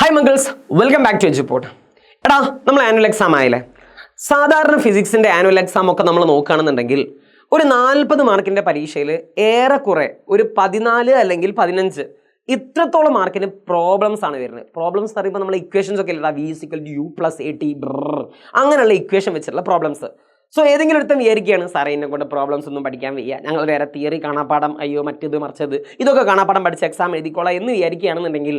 Hi മംഗൾസ്, welcome back to Eduport. എടാ, നമ്മൾ ആനുവൽ എക്സാം ആയില്ലേ? സാധാരണ ഫിസിക്സിൻ്റെ ആനുവൽ എക്സാം ഒക്കെ നമ്മൾ നോക്കുകയാണെന്നുണ്ടെങ്കിൽ ഒരു 40 മാർക്കിൻ്റെ പരീക്ഷയിൽ ഏറെക്കുറെ ഒരു 14 അല്ലെങ്കിൽ 15 ഇത്രത്തോളം മാർക്കിന് പ്രോബ്ലംസ് ആണ് വരുന്നത്. പ്രോബ്ലംസ് പറയുമ്പോൾ നമ്മൾ ഇക്വേഷൻസ് ഒക്കെ ഇല്ല, v = u+at അങ്ങനെയുള്ള ഇക്വേഷൻ വെച്ചിട്ടുള്ള പ്രോബ്ലംസ്. സോ ഏതെങ്കിലും ഒരുത്തം വിചാരിക്കുകയാണ്, സാറേ എന്നെ കൊണ്ട് പ്രോബ്ലംസ് ഒന്നും പഠിക്കാൻ വയ്യ, ഞങ്ങൾ വേറെ തിയറി കാണാപ്പാടം, അയ്യോ മറ്റേത് മറിച്ചത് ഇതൊക്കെ കാണാപ്പാടം പഠിച്ച് എക്സാം എഴുതിക്കോളാം എന്ന് വിചാരിക്കുകയാണെന്നുണ്ടെങ്കിൽ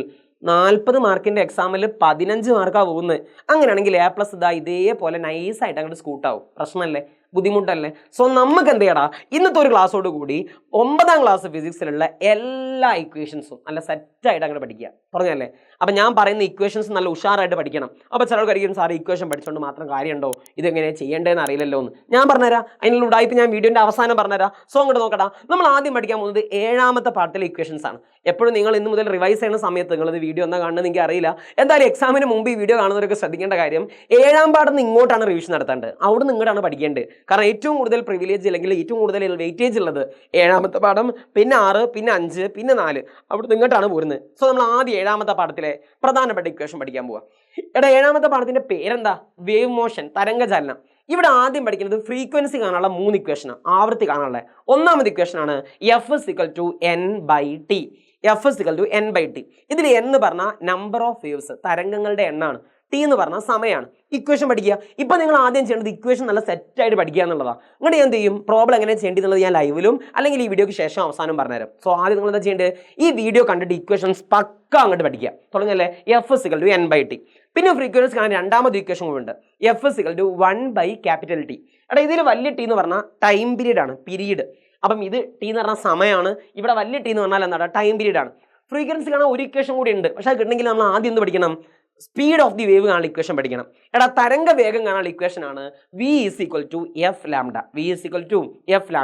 40 മാർക്കിൻ്റെ എക്സാമിൽ 15 മാർക്കാണ് പോകുന്നത്. അങ്ങനെയാണെങ്കിൽ A+ ഇതാ ഇതേപോലെ നൈസായിട്ട് അങ്ങോട്ട് സ്കൂട്ടാവും. പ്രശ്നമല്ലേ? ബുദ്ധിമുട്ടല്ലേ? സോ നമുക്ക് എന്ത് ചെയ്യടാ, ഇന്നത്തെ ഒരു ക്ലാസ്സോട് കൂടി 9ാം ക്ലാസ് ഫിസിക്സിലുള്ള എല്ലാ ഇക്വേഷൻസും നല്ല സെറ്റായിട്ട് അങ്ങോട്ട് പഠിക്കുക. പറഞ്ഞല്ലേ? അപ്പം ഞാൻ പറയുന്ന ഇക്വേഷൻസ് നല്ല ഉഷാറായിട്ട് പഠിക്കണം. അപ്പോൾ ചിലർക്കായിരിക്കും, സാർ ഇക്വേഷൻ പഠിച്ചുകൊണ്ട് മാത്രം കാര്യമുണ്ടോ, ഇതെങ്ങനെയാണ് ചെയ്യേണ്ടതെന്ന് അറിയില്ലല്ലോ എന്ന്. ഞാൻ പറഞ്ഞുതരാം, അതിനുള്ള ഉടായ്പ് ഞാൻ വീഡിയോൻ്റെ അവസാനം പറഞ്ഞുതരാം. സോ അങ്ങോട്ട് നോക്കടാ, നമ്മൾ ആദ്യം പഠിക്കാൻ പോകുന്നത് 7ാമത്തെ പാഠത്തിലെ ഇക്വേഷൻസ് ആണ്. എപ്പോഴും നിങ്ങൾ ഇന്ന് മുതൽ റിവൈസ് ചെയ്യുന്ന സമയത്ത് നിങ്ങളിത് വീഡിയോ എന്നാ കാണുന്നത് എനിക്ക് അറിയില്ല. എന്തായാലും എക്സാമിന് മുമ്പ് ഈ വീഡിയോ കാണുന്നവരൊക്കെ ശ്രദ്ധിക്കേണ്ട കാര്യം, 7ാം പാഠം നിന്ന് ഇങ്ങോട്ടാണ് റിവിഷൻ നടത്തേണ്ടത്, അവിടെ നിന്ന് ഇങ്ങോട്ടാണ് പഠിക്കേണ്ടത്. കാരണം ഏറ്റവും കൂടുതൽ പ്രിവിലേജ് അല്ലെങ്കിൽ ഏറ്റവും കൂടുതൽ വെയിറ്റേജ് ഉള്ളത് 7ാമത്തെ പാഠം, പിന്നെ 6, പിന്നെ 5, പിന്നെ 4, അവിടെ നിന്ന് ഇങ്ങോട്ടാണ് പോരുന്നത്. സോ നമ്മൾ ആദ്യം 7ാമത്തെ പാഠത്തിലെ പ്രധാനപ്പെട്ട ഇക്വേഷൻ പഠിക്കാൻ പോവാം. എടാ, 7ാമത്തെ പാഠത്തിന്റെ പേരെന്താ? വേവ് മോഷൻ, തരംഗചലനം. ഇവിടെ ആദ്യം പഠിക്കുന്നത് ഫ്രീക്വൻസി കാണാനുള്ള 3 ഇക്വേഷനാണ്, ആവൃത്തി കാണാനുള്ള. ഒന്നാമത്തെ ഇക്വേഷനാണ് F = n/t. F = n/t. ഇതിൽ എന്ന് പറഞ്ഞാൽ നമ്പർ ഓഫ് വേവ്സ്, തരംഗങ്ങളുടെ എണ്ണമാണ്. ടി എന്ന് പറഞ്ഞാൽ സമയമാണ്. ഇക്വേഷൻ പഠിക്കുക. ഇപ്പം നിങ്ങൾ ആദ്യം ചെയ്യേണ്ടത് ഇക്വേഷൻ നല്ല സെറ്റായിട്ട് പഠിക്കുക എന്നുള്ളതാണ്. ഇങ്ങോട്ട് എന്ത് ചെയ്യും, പ്രോബ്ലം എങ്ങനെ ചെയ്യേണ്ടത് ഞാൻ ലൈവിലും അല്ലെങ്കിൽ ഈ വീഡിയോക്ക് ശേഷം അവസാനം പറഞ്ഞുതരാം. സോ ആദ്യം നിങ്ങൾ എന്താ ചെയ്യേണ്ടത്, ഈ വീഡിയോ കണ്ടിട്ട് ഇക്വേഷൻസ് പക്ക അങ്ങോട്ട് പഠിക്കുക. തുടങ്ങല്ലേ? F = n/t. പിന്നെ ഫ്രീക്വൻസി കാണാൻ രണ്ടാമത് ഇക്വേഷൻ കൂടെ ഉണ്ട്, F = 1/T. എടാ, ഇതിൽ വലിയ ടി എന്ന് പറഞ്ഞാൽ ടൈം പീരീഡ് ആണ്, പീരീഡ്. അപ്പം ഇത് ടി എന്ന് പറഞ്ഞാൽ സമയമാണ്, ഇവിടെ വലിയ ടി എന്ന് പറഞ്ഞാൽ എന്താണ്? ടൈം പീരീഡ് ആണ്. ഫ്രീക്വൻസി കാണാൻ ഒരു ഇക്വേഷൻ കൂടി ഉണ്ട്, പക്ഷെ അത് കിട്ടണമെങ്കിൽ നമ്മൾ ആദ്യം എന്ത് പഠിക്കണം? സ്പീഡ് ഓഫ് ദി വേവ് കാണാൻ ഇക്വേഷൻ പഠിക്കണം. എടാ, തരംഗ വേഗം കാണാൻ ഇക്വേഷൻ ആണ് v = f λ. v = f λ.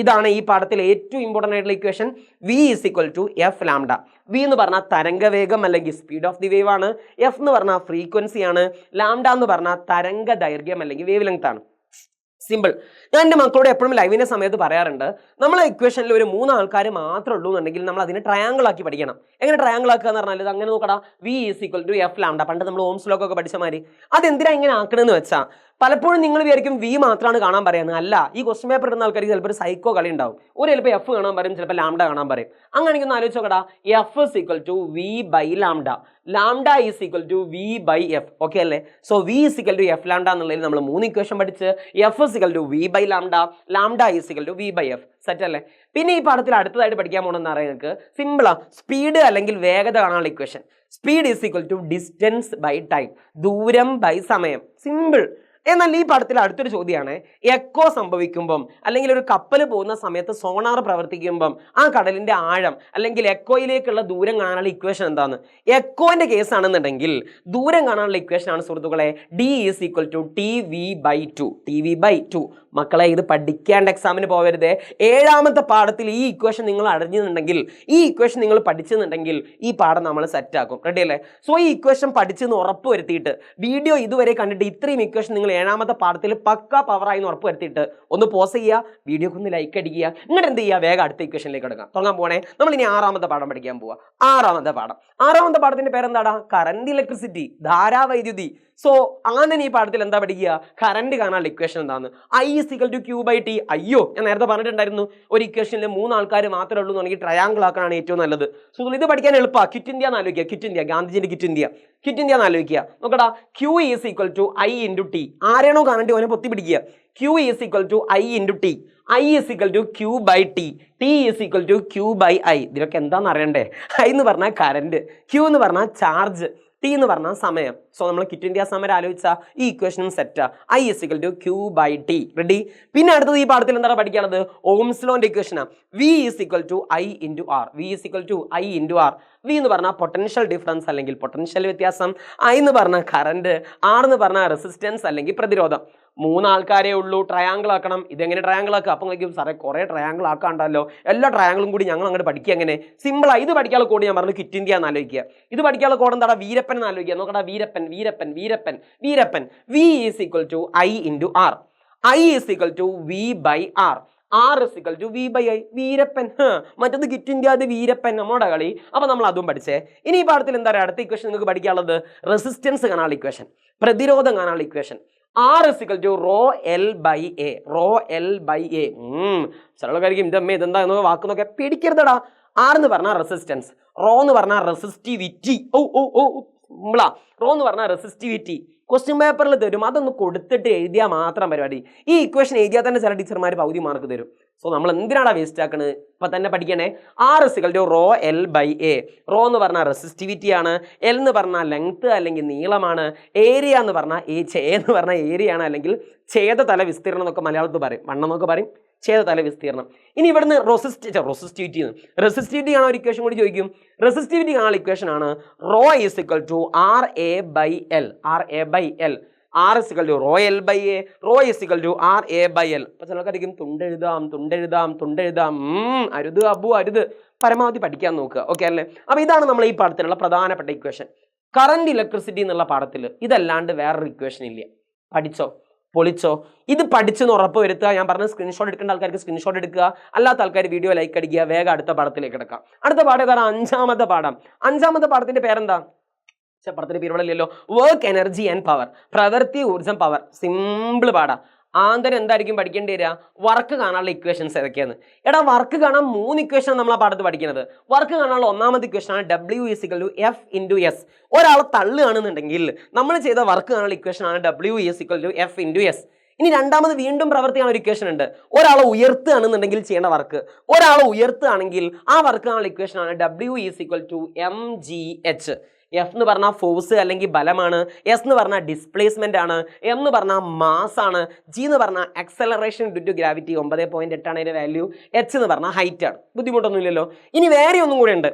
ഇതാണ് ഈ പാഠത്തിലെ ഏറ്റവും ഇമ്പോർട്ടൻ്റ് ആയിട്ടുള്ള ഇക്വേഷൻ. v = f λ. v എന്ന് പറഞ്ഞാൽ തരംഗ വേഗം അല്ലെങ്കിൽ സ്പീഡ് ഓഫ് ദി വേവ് ആണ്. f എന്ന് പറഞ്ഞാൽ ഫ്രീക്വൻസി ആണ്. ലാംഡ എന്ന് പറഞ്ഞാൽ തരംഗ ദൈർഘ്യം അല്ലെങ്കിൽ വേവ് ലെങ്ത് ആണ്. സിമ്പിൾ. ഞാൻ എൻ്റെ മക്കളോട് എപ്പോഴും ലൈവിൻ്റെ സമയത്ത് പറയാറുണ്ട്, നമ്മളെ ഇക്വേഷനിൽ ഒരു 3 ആൾക്കാർ മാത്രമേ ഉള്ളൂ എന്നുണ്ടെങ്കിൽ നമ്മൾ അതിനെ ട്രയാങ്കിൾ ആക്കി പഠിക്കണം. എങ്ങനെ ട്രയാങ്കിൾ ആക്കുക എന്ന് പറഞ്ഞാൽ, ഇത് അങ്ങനെ നോക്കടാ, v = f λ. പണ്ട് നമ്മൾ ഓംസ് ലോ ഒക്കെ പഠിച്ച മാതിരി. അതെന്തിനാ ഇങ്ങനെ ആക്കണമെന്ന് വെച്ചാൽ, പലപ്പോഴും നിങ്ങൾ വിചാരിക്കും v മാത്രമാണ് കാണാൻ പറയുന്നത്. അല്ല, ഈ ക്വസ്റ്റ്യൻ പേപ്പർ ഇടുന്ന ആൾക്കാർക്ക് ചിലപ്പോൾ ഒരു സൈക്കോ കളി ഉണ്ടാവും. ഒരു ചിലപ്പോൾ f കാണാൻ പറയും, ചിലപ്പോൾ ലാംഡ കാണാൻ പറയും. അങ്ങനെയാണെങ്കിൽ ഒന്ന് ആലോചിച്ച് നോക്കടാ, f = v/λ. Lambda = v/f. Okay അല്ലേ? സോ v = f λ എന്നുള്ളതിൽ നമ്മൾ 3 ഇക്വേഷൻ പഠിച്ച്, f = v/λ, lambda = v/f. Set അല്ലേ? പിന്നെ ഈ പാഠത്തിൽ അടുത്തതായിട്ട് പഠിക്കാൻ പോകണമെന്ന് അറിയാൻ സിമ്പിളാ, സ്പീഡ് അല്ലെങ്കിൽ വേഗത കാണാനുള്ള equation. Speed = distance by time, ദൂരം ബൈ സമയം. സിമ്പിൾ. എന്നാൽ ഈ പാഠത്തിൽ അടുത്തൊരു ചോദ്യമാണ്, എക്കോ സംഭവിക്കുമ്പം അല്ലെങ്കിൽ ഒരു കപ്പൽ പോകുന്ന സമയത്ത് സോണാർ പ്രവർത്തിക്കുമ്പം ആ കടലിന്റെ ആഴം അല്ലെങ്കിൽ എക്കോയിലേക്കുള്ള ദൂരം കാണാനുള്ള ഇക്വേഷൻ എന്താണ്? എക്കോന്റെ കേസ് ആണെന്നുണ്ടെങ്കിൽ ദൂരം കാണാനുള്ള ഇക്വേഷൻ ആണ് സുഹൃത്തുക്കളെ, d = tv/2. tv/2. മക്കളെ, ഇത് പഠിക്കാണ്ട് എക്സാമിന് പോകരുതേ. 7ാമത്തെ പാഠത്തിൽ ഈ ഇക്വേഷൻ നിങ്ങൾ അറിഞ്ഞിട്ടുണ്ടെങ്കിൽ, ഈ ഇക്വേഷൻ നിങ്ങൾ പഠിച്ചെന്നുണ്ടെങ്കിൽ ഈ പാഠം നമ്മൾ സെറ്റാക്കും. റെഡി അല്ലേ? സോ ഈ ഇക്വേഷൻ പഠിച്ചെന്ന് ഉറപ്പ് വരുത്തിയിട്ട്, വീഡിയോ ഇതുവരെ കണ്ടിട്ട് ഇത്രയും ഇക്വേഷൻ നിങ്ങൾ 7ാമത്തെ പാഠത്തിൽ പക്ക പവറായി എന്ന് ഉറപ്പ് വരുത്തിയിട്ട് ഒന്ന് പോസ് ചെയ്യുക, വീഡിയോക്ക് ഒന്ന് ലൈക്ക് അടിക്കുക. ഇങ്ങനെ എന്ത് ചെയ്യുക, വേഗം അടുത്ത ഇക്വേഷനിലേക്ക് എടുക്കാം. തുടങ്ങാൻ പോകണേ. നമ്മൾ ഇനി 6ാമത്തെ പാഠം പഠിക്കാൻ പോവുക. 6ാമത്തെ പാഠം. 6ാമത്തെ പാഠത്തിന്റെ പേരെന്താടാ? കറണ്ട് ഇലക്ട്രിസിറ്റി, ധാരാവൈദ്യുതി. സോ അങ്ങനെ ഈ പാഠത്തിൽ എന്താ പഠിക്കുക? കറണ്ട് കാണാനുള്ള ഇക്വേഷൻ എന്താണ്? I = q/t. അയ്യോ, ഞാൻ നേരത്തെ പറഞ്ഞിട്ടുണ്ടായിരുന്നു, ഒരു ഇക്വേഷനിൽ 3 ആൾക്കാർ മാത്രമേ ഉള്ളൂ എന്നുണ്ടെങ്കിൽ ട്രയാങ്കിൾ ആക്കാനാണ് ഏറ്റവും നല്ലത്. സോ ഇത് പഠിക്കാൻ എളുപ്പമാണ്. ക്വിറ്റ് ഇന്ത്യ എന്ന് ആലോചിക്കുക. ക്വിറ്റ് ഇന്ത്യ, ഗാന്ധിജിന്റെ ക്വിറ്റ് ഇന്ത്യ. ക്വിറ്റ് ഇന്ത്യ എന്ന് ആലോചിക്കുക. നോക്കടാ, q = I × t. ആരെയാണോ കാണേണ്ടി അവനെ പൊത്തി പിടിക്കുക. q = I × t. I = q/t. t = q/i. ഇതിലൊക്കെ എന്താണെന്ന് അറിയണ്ടേ? I എന്ന് പറഞ്ഞാൽ കറണ്ട്, q എന്ന് പറഞ്ഞാൽ ചാർജ്, ടി എന്ന് പറഞ്ഞാൽ സമയം. സോ നമ്മൾ ക്വിറ്റ് ഇന്ത്യ സമരം ആലോചിച്ചാൽ ഈ ഇക്വേഷനും സെറ്റാ. I = q/t. റെഡി? പിന്നെ അടുത്തത് ഈ പാഠത്തിൽ എന്താണ് പഠിക്കാനുള്ളത്? Ohm's ലോന്റെ ഇക്വേഷനാണ്. v = I × r. v = I × r. v എന്ന് പറഞ്ഞാൽ പൊട്ടൻഷ്യൽ ഡിഫറൻസ് അല്ലെങ്കിൽ പൊട്ടൻഷ്യൽ വ്യത്യാസം, I എന്ന് പറഞ്ഞാൽ കറണ്ട്, r എന്ന് പറഞ്ഞാൽ റെസിസ്റ്റൻസ് അല്ലെങ്കിൽ പ്രതിരോധം. 3 ആൾക്കാരേ ഉള്ളൂ, ട്രയാങ്കിൾ ആക്കണം. ഇതെങ്ങനെ ട്രയാങ്കിൾ ആക്കുക? അപ്പം നോക്കിയും സാറേ കുറേ ട്രയാങ്കിൾ ആക്കാണ്ടല്ലോ, എല്ലാ ട്രയാങ്കിളും കൂടി ഞങ്ങൾ അങ്ങോട്ട് പഠിക്കുക. എങ്ങനെ? സിമ്പിളാണ്. ഇത് പഠിക്കാനുള്ള കോഡ് ഞാൻ പറഞ്ഞു, ക്വിറ്റ് ഇന്ത്യ എന്ന് ആലോചിക്കുക. ഇത് പഠിക്കാനുള്ള കോഡ് എന്താണ്? വീരപ്പൻ എന്ന് ആലോചിക്കുക. നോക്കടാ, Veerappan Veerappan Veerappan Veerappan. v = I × r. I = v/r. R is equal to V by I. Veerappan. മറ്റത് കിറ്റ് ഇന്ത്യ, അത് വീരപ്പൻ, നമ്മുടെ കളി. അപ്പൊ നമ്മൾ അതും പഠിച്ചേ. ഇനി ഈ പാഠത്തിൽ എന്താ പറയുക, അടുത്ത ഇക്വേഷൻ നിങ്ങൾക്ക് പഠിക്കാനുള്ളത് റെസിസ്റ്റൻസ് കാണാനുള്ള ഇക്വേഷൻ, പ്രതിരോധം കാണാനുള്ള equation. R is equal to rho L by A. rho L by A. ചിലക്കായിരിക്കും എൻ്റെ അമ്മ ഇതെന്താ എന്നൊക്കെ വാക്കുന്നൊക്കെ പേടിക്കരുതടാ. R എന്ന് പറഞ്ഞാൽ റെസിസ്റ്റൻസ്, റോ എന്ന് പറഞ്ഞാൽ റെസിസ്റ്റിവിറ്റി. റോ എന്ന് പറഞ്ഞാൽ റെസിസ്റ്റിവിറ്റി. ക്വസ്റ്റ്യൻ പേപ്പറിൽ തരും, അതൊന്ന് കൊടുത്തിട്ട് എഴുതിയാൽ മാത്രം പരിപാടി. ഈ ഇക്വേഷൻ എഴുതിയാൽ തന്നെ ചില ടീച്ചർമാർ പകുതി മാർക്ക് തരും. സോ നമ്മൾ എന്തിനാണ് വേസ്റ്റ് ആക്കണത്, ഇപ്പൊ തന്നെ പഠിക്കണേ. R is equal to rho L by A. Rho എന്ന് പറഞ്ഞാൽ റെസിസ്റ്റിവിറ്റി ആണ്, L എന്ന് പറഞ്ഞാൽ ലെങ്ത് അല്ലെങ്കിൽ നീളമാണ്, ഏരിയ എന്ന് പറഞ്ഞാൽ എന്ന് പറഞ്ഞാൽ ഏരിയ ആണ്, അല്ലെങ്കിൽ ഛേദതല വിസ്തീർണം എന്നൊക്കെ മലയാളത്തിൽ പറയും, വണ്ണം എന്നൊക്കെ പറയും, ഛേദതല വിസ്തീർണം. ഇനി ഇവിടുന്ന് റെസിസ്റ്റിവിറ്റി ആണ് ഒരു ഇക്വേഷൻ കൂടി ചോദിക്കും. റെസിസ്റ്റിവിറ്റി കാണാനുള്ള ഇക്വേഷൻ ആണ് rho is equal to RA by L. RA by L. R is equal to rho L by A. rho is equal to RA by L. അപ്പൊ ചിലർക്കായിരിക്കും തുണ്ടെഴുതാം. അരുത് അബു, അരുത്. പരമാവധി പഠിക്കാൻ നോക്കുക. ഓക്കെ അല്ലേ? അപ്പൊ ഇതാണ് നമ്മൾ ഈ പാഠത്തിലുള്ള പ്രധാനപ്പെട്ട ഇക്വേഷൻ. കറന്റ് ഇലക്ട്രിസിറ്റി എന്നുള്ള പാഠത്തിൽ ഇതല്ലാണ്ട് വേറൊരു ഇക്വേഷൻ ഇല്ല. പഠിച്ചോ, പൊളിച്ചോ. ഇത് പഠിച്ചെന്ന് ഉറപ്പ് വരുത്തുക. ഞാൻ പറഞ്ഞ സ്ക്രീൻഷോട്ട് എടുക്കേണ്ട ആൾക്കാർക്ക് സ്ക്രീൻഷോട്ട് എടുക്കുക, അല്ലാത്ത ആൾക്കാർ വീഡിയോ ലൈക്ക് അടിക്കുക. വേഗം അടുത്ത പാഠത്തിലേക്ക് കിടക്കാം. അടുത്ത പാഠം ഏതാണ്? അഞ്ചാമത്തെ പാഠം. അഞ്ചാമത്തെ പാഠത്തിന്റെ പേരെന്താ? പടത്തിന്റെ പേര് ഇവിടെ ഇല്ലല്ലോ. Work energy and power. പ്രവൃത്തി, ഊർജ്ജം, പവർ. സിമ്പിൾ പാടാ. ആന്തരം എന്തായിരിക്കും പഠിക്കേണ്ടി വരിക? വർക്ക് കാണാനുള്ള ഇക്വേഷൻസ് ഏതൊക്കെയാണ്? എടാ, വർക്ക് കാണാൻ 3 ഇക്വേഷൻ നമ്മൾ ആ പാഠത്ത് പഠിക്കുന്നത്. വർക്ക് കാണാനുള്ള ഒന്നാമത്തെ ഇക്വേഷൻ ആണ് W is equal to F into S. ഒരാളെ തള്ളുകയാണെന്നുണ്ടെങ്കിൽ നമ്മൾ ചെയ്ത വർക്ക് കാണാനുള്ള ഇക്വേഷൻ ആണ് W is equal to F into S. ഇനി രണ്ടാമത് വീണ്ടും പ്രവർത്തിയാണ് ഒരു ഇക്വേഷൻ ഉണ്ട്. ഒരാളെ ഉയർത്തുകയാണെന്നുണ്ടെങ്കിൽ ചെയ്യേണ്ട വർക്ക്, ഒരാളെ ഉയർത്തുകയാണെങ്കിൽ ആ വർക്ക് കാണാനുള്ള ഇക്വേഷൻ ആണ് W is equal to mgh. F എന്ന് പറഞ്ഞാൽ ഫോഴ്സ് അല്ലെങ്കിൽ ബലമാണ്, എസ് എന്ന് പറഞ്ഞാൽ ഡിസ്പ്ലേസ്മെന്റ് ആണ്, എം എന്ന് പറഞ്ഞാൽ മാസ് ആണ്, ജി എന്ന് പറഞ്ഞാൽ ആക്സലറേഷൻ ഡ്യൂ ടു ഗ്രാവിറ്റി 9.8 ആണ് അതിന്റെ വാല്യൂ, എച്ച് എന്ന് പറഞ്ഞാൽ ഹൈറ്റ് ആണ്. ബുദ്ധിമുട്ടൊന്നുമില്ലല്ലോ. ഇനി വേറെ ഒന്നും കൂടെ ഉണ്ട്.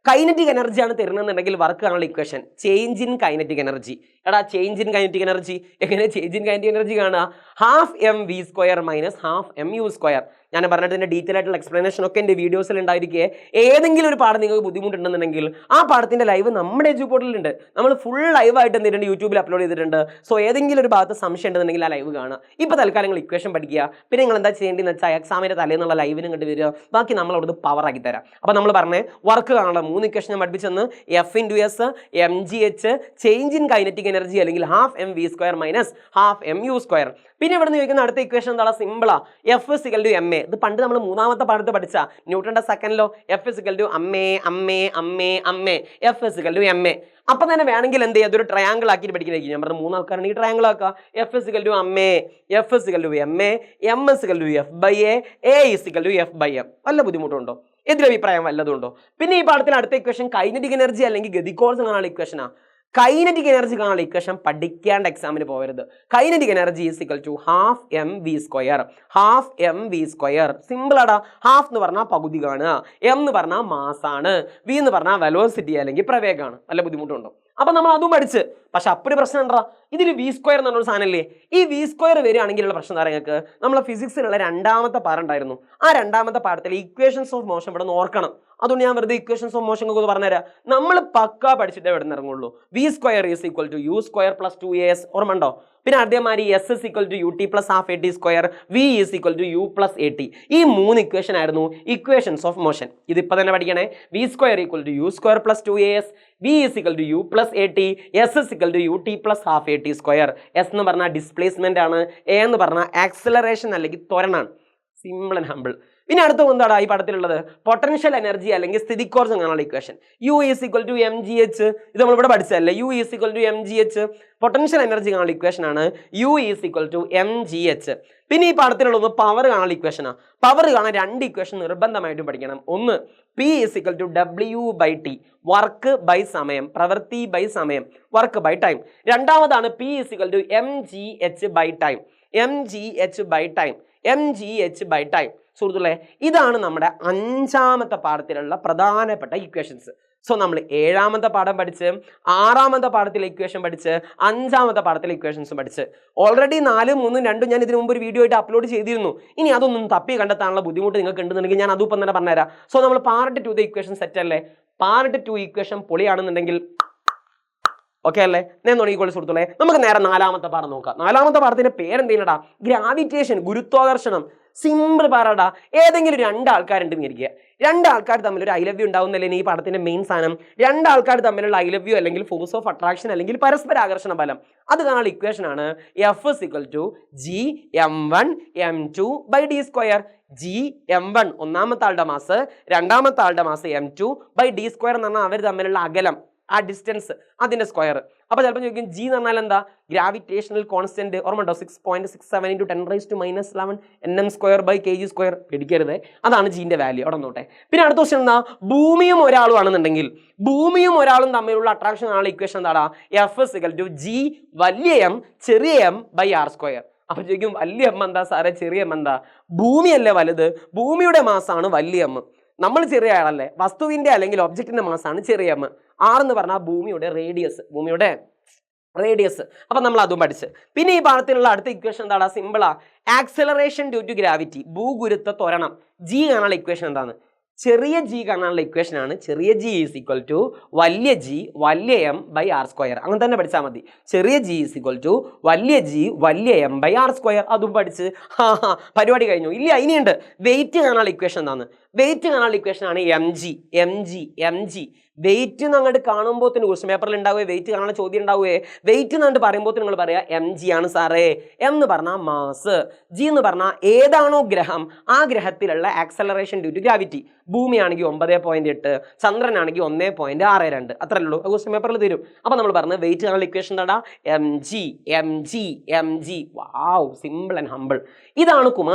കൈനറ്റിക് എനർജിയാണ് തരുന്നതെന്നുണ്ടെങ്കിൽ വർക്ക് കാണാനുള്ള equation change in kinetic energy. എടാ, ചേഞ്ച് ഇൻ കൈനറ്റിക് എനർജി എങ്ങനെ ചേഞ്ച് ഇൻ കൈനറ്റിക് എനർജി കാണുക? ½ mv² മൈനസ് ½ mu². ഞാൻ പറഞ്ഞിട്ട് ഡീറ്റെയിൽ ആയിട്ടുള്ള എക്സ്പ്ലനേഷൻ ഒക്കെ എൻ്റെ വീഡിയോസിൽ ഉണ്ടായിരിക്കെ. ഏതെങ്കിലും ഒരു പാഠം നിങ്ങൾക്ക് ബുദ്ധിമുട്ടുണ്ടെന്നുണ്ടെങ്കിൽ ആ പാഠത്തിന്റെ ലൈവ് നമ്മുടെ എഡ്യൂപോർട്ടലിലുണ്ട്. നമ്മൾ ഫുൾ ലൈവ് ആയിട്ട് എന്തിട്ടുണ്ട്, യൂട്യൂബിൽ അപ്ലോഡ് ചെയ്തിട്ടുണ്ട്. സോ ഏതെങ്കിലും ഒരു ഭാഗത്ത് സംശയം ഉണ്ടെന്നുണ്ടെങ്കിൽ ആ ലൈവ് കാണുക. ഇപ്പോൾ തൽക്കാലം നിങ്ങൾ ഇക്വേഷൻ പഠിക്കുക. പിന്നെ നിങ്ങൾ എന്താ ചെയ്യേണ്ടതെന്ന് വെച്ചാൽ എക്സാമിന്റെ തലേന്നുള്ള ലൈവിന് ഇങ്ങോട്ട് വരിക. ബാക്കി നമ്മൾ അവിടുന്ന് പവർ ആക്കി തരാം. അപ്പോൾ നമ്മൾ പറഞ്ഞേ വർക്ക് കാണാനുള്ള 3 ഇക്വേഷൻ ഞാൻ പഠിപ്പിച്ചെന്ന്. F into S, mgh, change in kinetic energy അല്ലെങ്കിൽ ½ mv² മൈനസ് ½ mu². പിന്നെ ഇവിടെ നിന്ന് ചോദിക്കുന്ന അടുത്ത ഇക്വേഷൻ എന്താണ്? സിമ്പിളാ. F is equal to ma. ഇത് പണ്ട് നമ്മൾ 3ാമത്തെ പാഠത്ത് പഠിച്ച ന്യൂട്ടന്റെ സെക്കൻഡിലോ. F is equal to അമ്മേ. F is equal to ma. അപ്പൊ തന്നെ വേണമെങ്കിൽ എന്ത് ചെയ്യാം, ഒരു ട്രയാങ്കിൾ ആക്കിയിട്ട് പഠിക്കുന്നതായിരിക്കും. ഞാൻ പറഞ്ഞ 3 ആൾക്കാരാണ് ഈ ട്രയാങ്കിൾ ആക്കുക. F is equal to അമ്മേ, F is equal to ma, M is equal to F by A is equal to F by M. വല്ല ബുദ്ധിമുട്ടുണ്ടോ? എതിരഭിപ്രായം വല്ലതുണ്ടോ? പിന്നെ ഈ പാഠത്തിൽ അടുത്ത ഇക്വേഷൻ കൈനറ്റിക് എനർജി അല്ലെങ്കിൽ ഗതികോർജം കാണാനുള്ള ഇക്വേഷനാ. കൈനറ്റിക് എനർജി കാണാനുള്ള ഇക്വേഷൻ പഠിക്കാണ്ട് എക്സാമിന് പോകരുത്. Kinetic energy is equal to ½ mv². Simple ആടാ. ഹാഫ് എന്ന് പറഞ്ഞാൽ പകുതി കാണുക, എം എന്ന് പറഞ്ഞാൽ മാസ് ആണ്, വി എന്ന് പറഞ്ഞാൽ വെലോസിറ്റി അല്ലെങ്കിൽ പ്രവേഗമാണ്. വല്ല ബുദ്ധിമുട്ടുണ്ടോ? അപ്പൊ നമ്മൾ അതും പഠിച്ച്. പക്ഷെ അപ്പൊരു പ്രശ്നം എന്താ, ഇതിൽ v² എന്ന് പറഞ്ഞൊരു സാധനമല്ലേ. ഈ v² വരികയാണെങ്കിലുള്ള പ്രശ്നം എന്താ നിങ്ങൾക്ക്? നമ്മളെ ഫിസിക്സിലുള്ള 2ാമത്തെ പാഠം ഉണ്ടായിരുന്നു. ആ 2ാമത്തെ പാഠത്തിൽ ഇക്വേഷൻസ് ഓഫ് മോഷൻ ഇവിടെ ഓർക്കണം. അതുകൊണ്ട് ഞാൻ വെറുതെ ഇക്വേഷൻസ് ഓഫ് മോഷൻ ഒക്കെ പറഞ്ഞുതരാം. നമ്മൾ പക്ക പഠിച്ചിട്ടേ ഇവിടെ നിന്ന് ഇറങ്ങുള്ളൂ. v² is equal to u² plus 2as. ഓർമ്മ ഉണ്ടോ? പിന്നെ അതേമാതിരി s is equal to ut plus ½ at², v is equal to u plus at. ഈ 3 ഇക്വേഷൻ ആയിരുന്നു ഇക്വേഷൻസ് ഓഫ് മോഷൻ. ഇതിപ്പോ തന്നെ പഠിക്കണേ. v² equal to u² plus 2as, v is equal to u plus at, s is equal to ut plus ½ at². s എന്ന് പറഞ്ഞാൽ displacement ആണ്, a എന്ന് പറഞ്ഞാൽ ആക്സലറേഷൻ അല്ലെങ്കിൽ ത്വരണാണ്. Simple and humble. പിന്നെ അടുത്ത എന്താണ് ഈ പടത്തിലുള്ളത്? പൊട്ടൻഷ്യൽ എനർജി അല്ലെങ്കിൽ സ്ഥിതികോർജം കാണാനുള്ള equation. u is equal to mgh. ഇത് നമ്മളിവിടെ പഠിച്ചതല്ലേ. u is equal to mgh. Potential energy കാണാനുള്ള ഇക്വേഷൻ ആണ് u is equal to mgh. പിന്നെ ഈ പാഠത്തിലുള്ളത് പവർ കാണാനുള്ള ഇക്വേഷനാണ്. പവർ കാണാൻ 2 ഇക്വേഷൻ നിർബന്ധമായിട്ടും പഠിക്കണം. ഒന്ന് P is equal to W by T. Work by സമയം, പ്രവൃത്തി ബൈ സമയം, വർക്ക് ബൈ ടൈം. രണ്ടാമതാണ് P is equal to mgh by time. mgh by time. സുഹൃത്തുക്കളെ, ഇതാണ് നമ്മുടെ 5ാമത്തെ പാഠത്തിലുള്ള പ്രധാനപ്പെട്ട ഇക്വേഷൻസ്. സോ നമ്മൾ 7ാമത്തെ പാഠം പഠിച്ച്, 6ാമത്തെ പാഠത്തിലെ ഇക്വേഷൻ പഠിച്ച്, 5ാമത്തെ പാഠത്തിലെ ഇക്വേഷൻസ് പഠിച്ച്. ഓൾറെഡി 4, 3, 2 ഞാൻ ഇതിനു മുമ്പ് ഒരു വീഡിയോ ആയിട്ട് അപ്ലോഡ് ചെയ്തിരുന്നു. ഇനി അതൊന്നും തപ്പി കണ്ടെത്താനുള്ള ബുദ്ധിമുട്ട് നിങ്ങൾക്ക് ഉണ്ടെന്നുണ്ടെങ്കിൽ ഞാൻ അതും തന്നെ പറഞ്ഞുതരാം. സോ നമ്മൾ പാർട്ട് 2 ഇക്വേഷൻ സെറ്റ് അല്ലേ? പാർട്ട് 2 ഇക്വേഷൻ പൊളിയാണെന്നുണ്ടെങ്കിൽ ഓക്കെ അല്ലേ? ഞാൻ തുടങ്ങിക്കോളൂ സുഹൃത്തുക്കളെ. നമുക്ക് നേരെ 4ാമത്തെ പാഠം നോക്കാം. 4ാമത്തെ പാഠത്തിന്റെ പേരെന്തെയ്യണടാ? ഗ്രാവിറ്റേഷൻ, ഗുരുത്വാകർഷണം. സിമ്പിൾ പറടാ. ഏതെങ്കിലും രണ്ടാൾക്കാരുണ്ട് വിചാരിക്കുക, രണ്ടാൾക്കാർ തമ്മിൽ ഒരു ഐ ലവ് യു ഉണ്ടാവുന്നല്ലേ ഈ പാഠത്തിന്റെ മെയിൻ സാധനം. രണ്ടാൾക്കാർ തമ്മിലുള്ള ഐ ലവ് യു അല്ലെങ്കിൽ ഫോഴ്സ് ഓഫ് അട്രാക്ഷൻ അല്ലെങ്കിൽ പരസ്പര ആകർഷണ ബലം. അത് കാണാനുള്ള ഇക്വേഷൻ ആണ് F = G(m1m2/d²). G(m1) ഒന്നാമത്തെ ആളുടെ മാസ്, രണ്ടാമത്തെ ആളുടെ മാസ് m2/d² എന്ന് പറഞ്ഞാൽ അവർ തമ്മിലുള്ള അകലം, ആ ഡിസ്റ്റൻസ്, അതിന്റെ സ്ക്വയർ. അപ്പൊ ചിലപ്പോൾ ചോദിക്കും G എന്ന് പറഞ്ഞാൽ എന്താ? Gravitational constant. ഓർമ്മ ഉണ്ടോ? 6.67 × 10⁻⁻11 nm²/kg². പേടിക്കരുത്, അതാണ് ജീന്റെ വാല്യൂ. അവിടെ നോട്ടെ. പിന്നെ അടുത്ത ക്വസ്റ്റ്യൻ എന്താ? ഭൂമിയും ഒരാളും ആണെന്നുണ്ടെങ്കിൽ ഭൂമിയും ഒരാളും തമ്മിലുള്ള അട്രാക്ഷൻ ആണുള്ള ഇക്വേഷൻ എന്താടാ? F = G വലിയ M ചെറിയ m/r². അപ്പൊ ചോദിക്കും വലിയ എം എന്താ സാറേ, ചെറിയ എം എന്താ? ഭൂമിയല്ലേ വലുത്, ഭൂമിയുടെ മാസാണ് വലിയ എം. നമ്മൾ ചെറിയ ആളല്ലേ, വസ്തുവിന്റെ അല്ലെങ്കിൽ ഒബ്ജക്റ്റിന്റെ മാസാണ് ചെറിയ എം. ആർ എന്ന് പറഞ്ഞാൽ ഭൂമിയുടെ റേഡിയസ്, ഭൂമിയുടെ റേഡിയസ്. അപ്പൊ നമ്മൾ അതും പഠിച്ച്. പിന്നെ ഈ പാഠത്തിലുള്ള അടുത്ത ഇക്വേഷൻ എന്താടാ? സിമ്പിളാ. ആക്സലറേഷൻ ഡ്യൂ ടു ഗ്രാവിറ്റി, ഭൂഗുരുത്വ ത്വരണം. G കാണാനുള്ള ഇക്വേഷൻ എന്താണ്? ചെറിയ G കാണാനുള്ള ഇക്വേഷൻ ആണ് ചെറിയ G = വലിയ G വലിയ m/r². അങ്ങനെ തന്നെ പഠിച്ചാൽ മതി. ചെറിയ G = വലിയ G വലിയ m/r². അതും പഠിച്ച് പരിപാടി കഴിഞ്ഞു. ഇല്ല, ഇനിയുണ്ട്. വെയിറ്റ് കാണാനുള്ള ഇക്വേഷൻ എന്താണ്? വെയിറ്റ് കാണാനുള്ള ഇക്വേഷൻ ആണ് mg. വെയിറ്റ് അങ്ങോട്ട് കാണുമ്പോൾ തന്നെ ക്വസ്റ്റ്യൻ പേപ്പറിൽ ഉണ്ടാവുക, വെയിറ്റ് കാണാനുള്ള ചോദ്യം ഉണ്ടാവുകയെ. വെയിറ്റ് എന്ന് പറയുമ്പോൾ നിങ്ങൾ പറയാ mg ആണ് സാറേ. m എന്ന് പറഞ്ഞാൽ മാസ്, G എന്ന് പറഞ്ഞാൽ ഏതാണോ ഗ്രഹം ആ ഗ്രഹത്തിലുള്ള ആക്സലറേഷൻ ഡ്യൂ ടു ഗ്രാവിറ്റി. ഭൂമിയാണെങ്കിൽ 9.8, ചന്ദ്രനാണെങ്കിൽ 1.62. അത്രയല്ലേ ഉള്ളൂ. ക്വസ്റ്റ്യൻ പേപ്പറിൽ തരും. അപ്പൊ നമ്മൾ പറഞ്ഞ വെയിറ്റ് കാണാനുള്ള ഇക്വേഷൻ എന്താ? mg. Wow, simple and humble. ഇതാണ്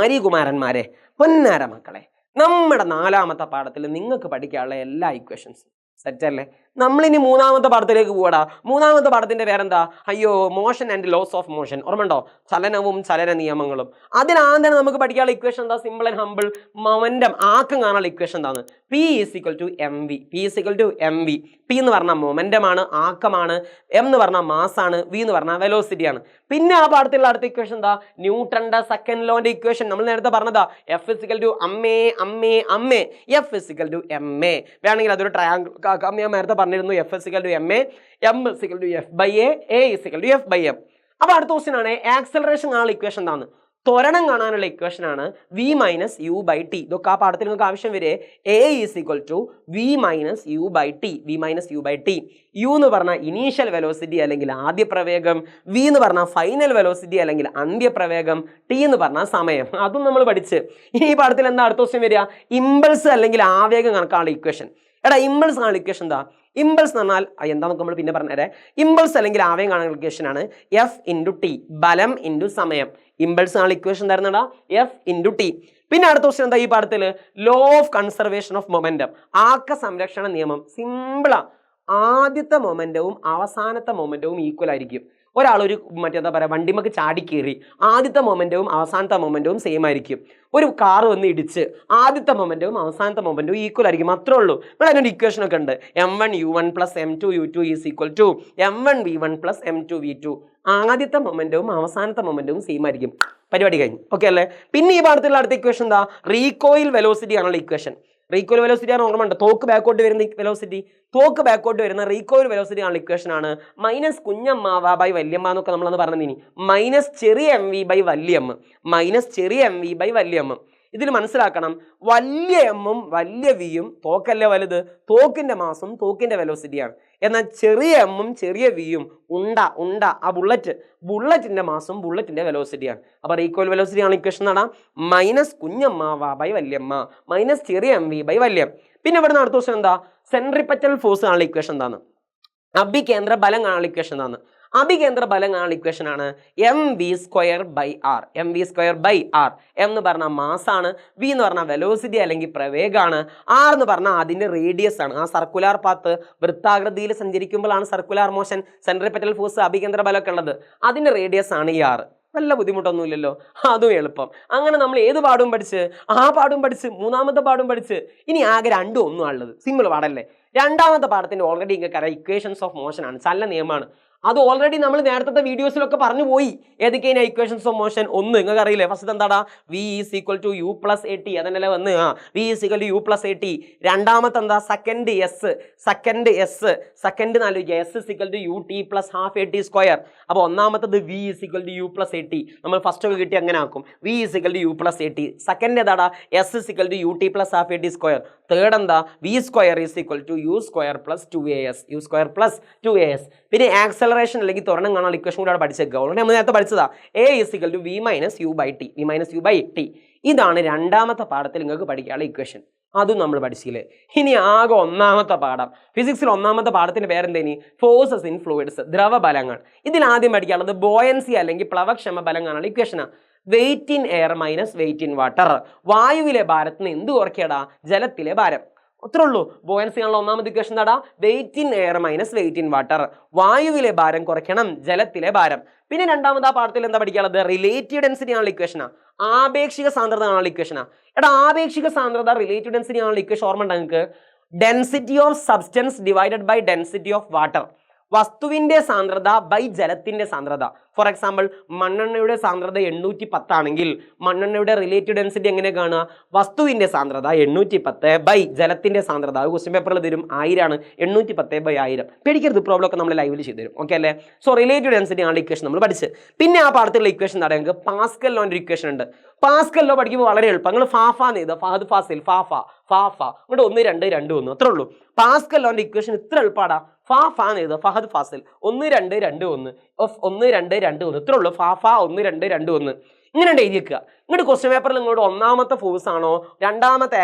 കുമാരന്മാരെ, പൊന്നാര മക്കളെ, നമ്മുടെ 4ാമത്തെ പാഠത്തിൽ നിങ്ങൾക്ക് പഠിക്കാനുള്ള എല്ലാ ഇക്വേഷൻസും സെറ്റ് അല്ലേ? നമ്മളിനി 3ാമത്തെ പാഠത്തിലേക്ക് പോകടാ. 3ാമത്തെ പാഠത്തിന്റെ പേരെന്താ? അയ്യോ, motion and laws of motion. ഓർമ്മയുണ്ടോ? ചലനവും ചലന നിയമങ്ങളും. അതിനാദ്യം നമുക്ക് പഠിക്കാനുള്ള ഇക്വേഷൻ എന്താ? Simple and humble. മൊമെന്റം, ആക്കം കാണാനുള്ള ഇക്വേഷൻ എന്താണ്? P = mv. P എന്ന് പറഞ്ഞാൽ മൊമെന്റം ആണ്, ആക്കമാണ്. M എന്ന് പറഞ്ഞാൽ മാസ് ആണ്. V എന്ന് പറഞ്ഞാൽ വെലോസിറ്റി ആണ്. പിന്നെ ആ പാഠത്തിലുള്ള അടുത്ത ഇക്വേഷൻ എന്താ? ന്യൂട്ടന്റെ സെക്കൻഡ് ലോന്റെ ഇക്വേഷൻ. നമ്മൾ നേരത്തെ പറഞ്ഞതാ F = അമ്മേ. F = ma. വേണമെങ്കിൽ അതൊരു ട്രയാങ്കിൾ ആക്കാം. ഞാൻ നേരത്തെ പറഞ്ഞിരുന്നു F = ma, M = F/a, A = F/m. അപ്പൊ അടുത്ത ക്വസ്റ്റ്യൻ ആണ് ആക്സലറേഷൻ കാണാനുള്ള ഇക്വേഷൻ എന്താണ്? ത്വരണം കാണാനുള്ള ഇക്വേഷൻ ആണ് v - u/t. ഇതൊക്കെ ആ പാഠത്തിൽ നിങ്ങൾക്ക് ആവശ്യം വരെ. A = v - u/t. u എന്ന് പറഞ്ഞാൽ ഇനീഷ്യൽ വെലോസിറ്റി അല്ലെങ്കിൽ ആദ്യ പ്രവേഗം, v എന്ന് പറഞ്ഞാൽ ഫൈനൽ വെലോസിറ്റി അല്ലെങ്കിൽ അന്ത്യപ്രവേഗം, t എന്ന് പറഞ്ഞാൽ സമയം. അതും നമ്മൾ പഠിച്ച്. ഇനി ഈ പാഠത്തിൽ എന്താ അടുത്ത ക്വസ്റ്റ്യൻ വരിക? ഇമ്പൾസ് അല്ലെങ്കിൽ ആവേഗം കണക്കാനുള്ള ഇക്വേഷൻ. എടാ, ഇമ്പൾസ് കാണാനുള്ള ഇക്വേഷൻ എന്താ? ഇമ്പൾസ് എന്ന് പറഞ്ഞാൽ എന്താണെന്ന് നമ്മൾ പിന്നെ പറഞ്ഞുതരാം. ഇമ്പൾസ് അല്ലെങ്കിൽ ആവേഗം കാണാനുള്ള ഇക്വേഷൻ ആണ് F × T, ബലം × സമയം. ഇമ്പൾസ് കാണാനുള്ള ഇക്വേഷൻ തരുന്നതാ F × T. പിന്നെ അടുത്ത ക്വസ്റ്റ്യൻ എന്താ ഈ പാഠത്തിൽ? Law of conservation of momentum, ആക്ക സംരക്ഷണ നിയമം. സിമ്പിളാ. ആദ്യത്തെ മൊമെന്റവും അവസാനത്തെ മൊമെന്റവും ഈക്വൽ ആയിരിക്കും. ഒരാൾ ഒരു മറ്റേന്താ പറയുക വണ്ടിമക്ക് ചാടിക്കേറി, ആദ്യത്തെ മൊമെന്റവും അവസാനത്തെ മൊമെന്റവും സെയിം ആയിരിക്കും. ഒരു കാർ വന്ന് ഇടിച്ച് ആദ്യത്തെ മൊമെന്റവും അവസാനത്തെ മൊമെന്റവും ഈക്വൽ ആയിരിക്കും. അത്രേ ഉള്ളൂ. ഇവിടെ അതിനൊരു ഇക്വേഷൻ ഒക്കെ ഉണ്ട്. m1u1 + m2u2 = m1v1 + m2v2. ആദ്യത്തെ മൊമെന്റവും അവസാനത്തെ മൊമെന്റവും സെയിം ആയിരിക്കും. പരിപാടി കഴിഞ്ഞു. ഓക്കെ അല്ലേ? പിന്നെ ഈ പാഠത്തിലുള്ള അടുത്ത ഇക്വേഷൻ എന്താ? റീകോയിൽ വെലോസിറ്റി ആണുള്ള ഇക്വേഷൻ. റീകോയിൽ വെലോസിറ്റി ആണ് ഓർമ്മ ഉണ്ട്. തോക്ക് ബാക്കോട്ട് വരുന്ന വെലോസിറ്റി, തോക്ക് ബാക്കോട്ട് വരുന്ന റീകോയിൽ വെലോസിറ്റി ആണുള്ള ഇക്വേഷൻ ആണ് -കുഞ്ഞമ്മാവ/വല്യമ്മ എന്നൊക്കെ നമ്മളന്ന് പറഞ്ഞിനി. ചെറിയ mv/വലിയ m. ഇതിൽ മനസ്സിലാക്കണം, വലിയ എമ്മും വലിയ വിയും തോക്കല്ലേ വലുത്, തോക്കിന്റെ മാസും തോക്കിന്റെ വെലോസിറ്റിയാണ്. എന്നാൽ ചെറിയ എമ്മും ചെറിയ വിയും ഉണ്ട ആ ബുള്ളറ്റിന്റെ മാസും ബുള്ളറ്റിന്റെ വെലോസിറ്റിയാണ്. അപ്പൊ ഈക്വൽ വെലോസിറ്റി ആണ് ഇക്വേഷൻ എന്നാണ് -കുഞ്ഞമ്മാവ/വല്യമ്മ ചെറിയ mv/വലിയ. പിന്നെ ഇവിടെ അടുത്ത ക്വസ്റ്റ്യൻ എന്താ? സെൻട്രിപെറ്റൽ ഫോഴ്സ് കാണാനുള്ള ഇക്വേഷൻ എന്താണ്? അഭികേന്ദ്ര ബലം കാണാനുള്ള ഇക്വേഷൻ എന്താണ്? അഭികേന്ദ്ര ബലം കാണാനുള്ള ഇക്വേഷൻ ആണ് mv²/r. m എന്ന് പറഞ്ഞാൽ മാസാണ്, v എന്ന് പറഞ്ഞാൽ വെലോസിറ്റി അല്ലെങ്കിൽ പ്രവേഗമാണ്, r എന്ന് പറഞ്ഞാൽ അതിന്റെ റേഡിയസ് ആണ്. ആ സർക്കുലാർ പാത്ത് വൃത്താകൃതിയിൽ സഞ്ചരിക്കുമ്പോഴാണ് സർക്കുലാർ മോഷൻ, സെൻട്രിപെറ്റൽ ഫോഴ്സ്, അഭികേന്ദ്ര ബലമൊക്കെ ഉള്ളത്. അതിന്റെ റേഡിയസ് ആണ് ഈ r. വല്ല ബുദ്ധിമുട്ടൊന്നുമില്ലല്ലോ, അതും എളുപ്പം. അങ്ങനെ നമ്മൾ ഏത് പാഠവും പഠിച്ച്, ആ പാഠവും പഠിച്ച്, 3ാമത്തെ പാഠവും പഠിച്ച്. ഇനി ആകെ 2 ഒന്നും ഉള്ളത്. സിമ്പിൾ പാഠല്ലേ? 2ാമത്തെ പാഠത്തിന്റെ ഓൾറെഡി ഇങ്ങനെ ഇക്വേഷൻസ് ഓഫ് മോഷൻ ആണ്, ചലന നിയമമാണ്. അത് ഓൾറെഡി നമ്മൾ നേരത്തെ വീഡിയോസിലൊക്കെ പറഞ്ഞു പോയി. ഏതൊക്കെയാണ് ഇക്വേഷൻസ് ഓഫ് മോഷൻ? ഒന്ന് നിങ്ങൾക്ക് അറിയില്ലേ, ഫസ്റ്റ് എന്താടാ, v is equal to u plus a t, അതന്നെ വന്ന് v is equal to u plus a t. രണ്ടാമത്തെ എന്താ, സെക്കൻഡ് എസ്, സെക്കൻഡ് നാലോചിക്കുക, s is equal to u t plus half a t square. അപ്പോൾ ഒന്നാമത്തത് v is equal to u plus a t, നമ്മൾ first ഒക്കെ കിട്ടി അങ്ങനെ ആക്കും, v is equal to u plus a t. Second ഏതാടാ, s is equal to u t plus half a t square. Third എന്താ, v square is equal to u square plus 2as, u square plus 2as. പിന്നെ acceleration അല്ലെങ്കിൽ ത്വരണം കാണാൻ equation കൂടെ പഠിച്ചേക്കുക, already നമ്മൾ നേരത്തെ പഠിച്ചതാ. A is equal to v minus u by t, v minus u by t. ഇതാണ് രണ്ടാമത്തെ പാഠത്തിൽ നിങ്ങൾക്ക് പഠിക്കാനുള്ള ഇക്വേഷൻ, അതും നമ്മൾ പഠിച്ചില്ലേ. ഇനി ആകെ ഒന്നാമത്തെ പാഠം, ഫിസിക്സിൽ ഒന്നാമത്തെ പാഠത്തിന്റെ പേരെന്തേനി, ഫോഴ്സസ് ഇൻ ഫ്ലൂയിഡ്സ്, ദ്രവബലങ്ങൾ. ഇതിൽ ആദ്യം പഠിക്കാനുള്ളത് ബോയൻസി അല്ലെങ്കിൽ പ്ലവക്ഷമ ബലം കാണാനുള്ള ഇക്വേഷനാണ്. Weight in air minus weight in water. വായുവിലെ ഭാരത്തിന് എന്ത് കുറയ്ക്കടാ, ജലത്തിലെ ഭാരം. അത്രേ ഉള്ളൂ. ബോയൻസി ആണല്ലോ ഒന്നാമത്തെ ഇക്വേഷൻ എന്താടാ, weight in air minus weight in water. വായുവിലെ ഭാരം കുറയ്ക്കണം, ജലത്തിലെ ഭാരം. പിന്നെ രണ്ടാമത് ആ പാഠത്തിൽ എന്താ പഠിക്കാനുള്ളത്, റിലേറ്റീവ് ഡെൻസിറ്റി ആണുള്ള ഇക്വേഷനാ, ആപേക്ഷിക സാന്ദ്രത ആണുള്ള ഇക്വേഷനാ. എടാ ആപേക്ഷിക സാന്ദ്രത റിലേറ്റീവ് ഡെൻസിറ്റി ആണുള്ള ഇക്വേഷൻ ഓർമ്മ ഉണ്ടോ നിങ്ങൾക്ക്? Density of substance divided by density of water. വസ്തുവിന്റെ സാന്ദ്രത ബൈ ജലത്തിന്റെ സാന്ദ്രത. ഫോർ എക്സാമ്പിൾ, മണ്ണെണ്ണയുടെ സാന്ദ്രത 810 ആണെങ്കിൽ മണ്ണെണ്ണയുടെ റിലേറ്റീവ് ഡെൻസിറ്റി എങ്ങനെ കാണുക, വസ്തുവിന്റെ സാന്ദ്രത 810 ബൈ ജലത്തിന്റെ സാന്ദ്രത. അത് ക്വസ്റ്റ്യൻ പേപ്പറിൽ തരും 1000 ആണ്, 810 ബൈ 1000. പേടിക്കരുത്, പ്രോബ്ലം ഒക്കെ നമ്മൾ ലൈവിൽ ചെയ്തു തരും. ഓക്കെ അല്ലേ? സോ റിലേറ്റീവ് ഡെൻസിറ്റി ആണ് ഇക്വേഷൻ നമ്മൾ പഠിച്ച്. പിന്നെ ആ പാഠത്തിലുള്ള ഇക്വേഷൻ എന്താ, നിങ്ങൾക്ക് പാസ്കൽ ലോ ഒരു ഇക്വേഷൻ ഉണ്ട്. പാസ്കൽ ലോ പഠിക്കുമ്പോൾ വളരെ എളുപ്പം, നിങ്ങൾ ഫാഫാന്ന് ചെയ്താൽ ഫഹദ് ഫാസിൽ ഫാഫ ഇങ്ങോട്ട് 1 2 2 1 അത്രേ ഉള്ളൂ. പാസ്കൽ ലോന്റെ ഇക്വേഷൻ ഇത്ര എളുപ്പമാടാ. ഫാഫാന്ന് ചെയ്താൽ ഫഹദ് ഫാസിൽ 1 2 2 1 1 2 2 1 ഇത്രേ ഉള്ളൂ. ഫാഫ 1 2 2 1 ഇങ്ങനെ എഴുതി വെക്കുക. ഇങ്ങോട്ട് ക്വസ്റ്റ്യൻ പേപ്പറിൽ നിങ്ങളോട് ഒന്നാമത്തെ ഫോഴ്സ് ആണോ രണ്ടാമത്തെ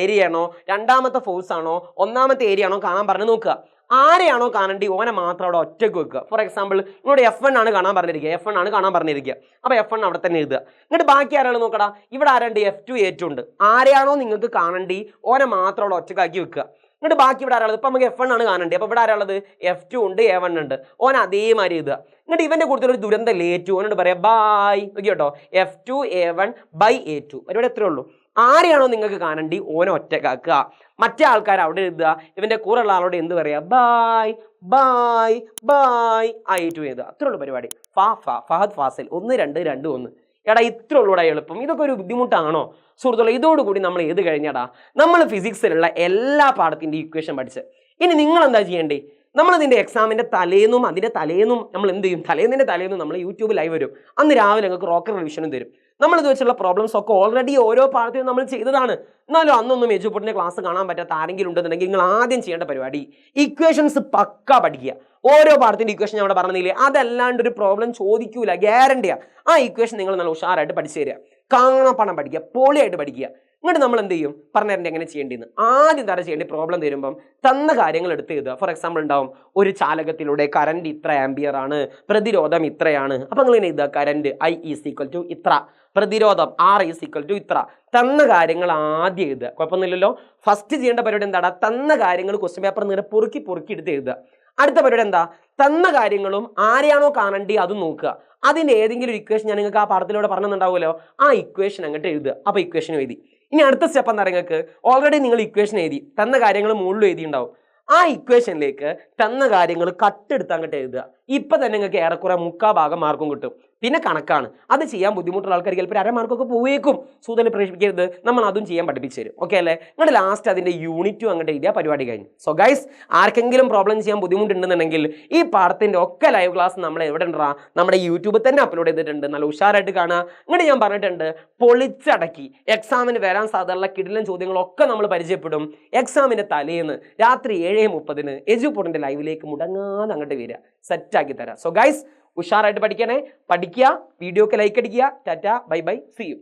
ഏരിയ ആണോ രണ്ടാമത്തെ ഫോഴ്സ് ആണോ ഒന്നാമത്തെ ഏരിയ ആണോ കാണാൻ പറഞ്ഞു നോക്കുക. ആരെയാണോ കാണേണ്ടി ഓനെ മാത്രം അവിടെ ഒറ്റയ്ക്ക് വെക്കുക. ഫോർ എക്സാമ്പിൾ, ഇങ്ങോട്ട് F1 ആണ് കാണാൻ പറഞ്ഞിരിക്കുക, F1 ആണ് കാണാൻ പറഞ്ഞിരിക്കുക. അപ്പോൾ F1 അവിടെ തന്നെ എഴുതുക. എന്നിട്ട് ബാക്കി ആരാണ് നോക്കടാ, ഇവിടെ ആരുണ്ട്, F2 A2 ഉണ്ട്. ആരെയാണോ നിങ്ങൾക്ക് കാണേണ്ടി ഓനെ മാത്രം അവിടെ ഒറ്റക്കാക്കി വെക്കുക. എന്നിട്ട് ബാക്കി ഇവിടെ ആരാളത്, ഇപ്പം നമുക്ക് F1 ആണ് കാണേണ്ടത്, അപ്പോൾ ഇവിടെ ആരാളത്, F2 ഉണ്ട്, A1 ഉണ്ട്. ഓൻ അതേമാതിരി എഴുതുക. എന്നിട്ട് ഇവൻ്റെ കൂടുതലൊരു ദുരന്തം A2, ഓനോട് പറയാം ബൈ നോക്കി കേട്ടോ, F2 A1 ബൈ A2. പരിപാടി എത്രയേ ഉള്ളൂ. ആരെയാണോ നിങ്ങൾക്ക് കാണേണ്ടി ഓനെ ഒറ്റക്കാക്കുക, മറ്റേ ആൾക്കാർ അവിടെ എഴുതുക. ഇവൻ്റെ കൂടെയുള്ള ആളോട് എന്ത് പറയുക, ബൈ ബൈ ബൈ A2 എഴുതുക. അത്രേ ഉള്ളൂ പരിപാടി. ഫഹദ് ഫാസിൽ 1 2 2 1. എടാ ഇത്ര ഉള്ളൂടാ എളുപ്പം. ഇതൊക്കെ ഒരു ബുദ്ധിമുട്ടാണോ സുഹൃത്തുക്കളെ? ഇതോടുകൂടി നമ്മൾ ഏത് കഴിഞ്ഞടാ, നമ്മൾ ഫിസിക്സിലുള്ള എല്ലാ പാഠത്തിൻ്റെ ഇക്വേഷൻ പഠിച്ച്. ഇനി നിങ്ങൾ എന്താ ചെയ്യേണ്ടേ, നമ്മളിതിൻ്റെ എക്സാമിൻ്റെ തലേന്നും അതിൻ്റെ തലേന്നും നമ്മൾ എന്ത് ചെയ്യും, തലേന്നും നമ്മൾ യൂട്യൂബ് ലൈവ് വരും. അന്ന് രാവിലെ നിങ്ങൾക്ക് റോക്കർ റിവിഷനും തരും. നമ്മളിത് വെച്ചുള്ള പ്രോബ്ലംസ് ഒക്കെ ഓൾറെഡി ഓരോ പാഠത്തിലും നമ്മൾ ചെയ്തതാണ്. എന്നാലും അന്നൊന്നും എജുപോർട്ടിൻ്റെ ക്ലാസ് കാണാൻ പറ്റാത്ത ആരെങ്കിലും ഉണ്ടെന്നുണ്ടെങ്കിൽ നിങ്ങൾ ആദ്യം ചെയ്യേണ്ട പരിപാടി ഇക്വേഷൻസ് പക്കാ പഠിക്കുക. ഓരോ പാഠത്തിൻ്റെ ഇക്വേഷൻ ഞാൻ അവിടെ പറഞ്ഞില്ലേ, അതല്ലാണ്ട് ഒരു പ്രോബ്ലം ചോദിക്കൂല, ഗ്യാരണ്ടിയാ. ആ ഇക്വേഷൻ നിങ്ങൾ നല്ല ഉഷാറായിട്ട് പഠിച്ചു തരിക, കാണാപ്പാഠം പഠിക്കുക, പൊളിയായിട്ട് പഠിക്കുക. എന്നിട്ട് നമ്മൾ എന്ത് ചെയ്യും, പറഞ്ഞിട്ടുണ്ട് എങ്ങനെ ചെയ്യേണ്ടതെന്ന്. ആദ്യം തരം ചെയ്യേണ്ടി പ്രോബ്ലം തരുമ്പം തന്ന കാര്യങ്ങൾ എടുത്ത് എഴുതുക. ഫോർ എക്സാമ്പിൾ ഉണ്ടാവും, ഒരു ചാലകത്തിലൂടെ കറണ്ട് ഇത്ര ആംബിയർ ആണ്, പ്രതിരോധം ഇത്രയാണ്. അപ്പം നിങ്ങൾ ഇങ്ങനെ എഴുതുക, current I is equal to ഇത്ര, പ്രതിരോധം R ഈസ് ഈക്വൽ ടു ഇത്ര. തന്ന കാര്യങ്ങൾ ആദ്യം എഴുതുക, കുഴപ്പമൊന്നുമില്ലല്ലോ. ഫസ്റ്റ് ചെയ്യേണ്ട പരിപാടി എന്താടാ, തന്ന കാര്യങ്ങൾ ക്വസ്റ്റ്യൻ പേപ്പർ നിങ്ങളുടെ പൊറുക്കി എടുത്ത് എഴുതുക. അടുത്ത പരിപാടി എന്താ, തന്ന കാര്യങ്ങളും ആരെയാണോ കാണേണ്ടി അതും നോക്കുക. അതിൻ്റെ ഏതെങ്കിലും ഇക്വേഷൻ ഞാൻ നിങ്ങൾക്ക് ആ പാഠത്തിലൂടെ പറഞ്ഞിട്ടുണ്ടാവുമല്ലോ, ആ ഇക്വേഷൻ അങ്ങോട്ട് എഴുതുക. അപ്പോൾ ഇക്വേഷൻ എഴുതി. ഇനി അടുത്ത സ്റ്റെപ്പ് എന്താ, നിങ്ങൾക്ക് ഓൾറെഡി നിങ്ങൾ ഇക്വേഷൻ എഴുതി, തന്ന കാര്യങ്ങൾ മുകളിൽ എഴുതിയിട്ടുണ്ടാവും. ആ ഇക്വേഷനിലേക്ക് തന്ന കാര്യങ്ങൾ കട്ടെടുത്ത് അങ്ങോട്ട് എഴുതുക. ഇപ്പം തന്നെ നിങ്ങൾക്ക് ഏറെക്കുറെ 3/4 ഭാഗം മാർക്കും കിട്ടും. പിന്നെ കണക്കാണ്, അത് ചെയ്യാൻ ബുദ്ധിമുട്ടുള്ള ആൾക്കാർ ചിലപ്പോൾ 1/2 മാർക്കൊക്കെ പോയേക്കും. സൂതനെ പ്രേക്ഷിക്കരുത്, നമ്മൾ അതും ചെയ്യാൻ പഠിപ്പിച്ചു തരും. ഓക്കെ അല്ലേ? നിങ്ങളുടെ ലാസ്റ്റ് അതിൻ്റെ യൂണിറ്റും അങ്ങോട്ട് എഴുതിയാൽ പരിപാടി കഴിഞ്ഞു. സോ ഗൈസ്, ആർക്കെങ്കിലും പ്രോബ്ലം ചെയ്യാൻ ബുദ്ധിമുട്ടുണ്ടെന്നുണ്ടെങ്കിൽ ഈ പാഠത്തിൻ്റെ ഒക്കെ ലൈവ് ക്ലാസ് നമ്മൾ എവിടെ ഉണ്ടാ, നമ്മുടെ യൂട്യൂബിൽ തന്നെ അപ്ലോഡ് ചെയ്തിട്ടുണ്ട്. നല്ല ഉഷാറായിട്ട് കാണുക. ഇങ്ങോട്ട് ഞാൻ പറഞ്ഞിട്ടുണ്ട്, പൊളിച്ചടക്കി എക്സാമിന് വരാൻ സാധ്യതയുള്ള കിടിലൻ ചോദ്യങ്ങളൊക്കെ നമ്മൾ പരിചയപ്പെടും. എക്സാമിൻ്റെ തലേന്ന് രാത്രി 7:30 എജുപോർട്ടിൻ്റെ ലൈവിലേക്ക് മുടങ്ങാതെ അങ്ങോട്ട് വരിക, സെറ്റാക്കി തരാം. സോ ഗൈസ്, ഉഷാറായിട്ട് പഠിക്കണേ, പഠിക്കുക, വീഡിയോക്ക് ലൈക്ക് അടിക്കുക. Tata, bye bye, see U.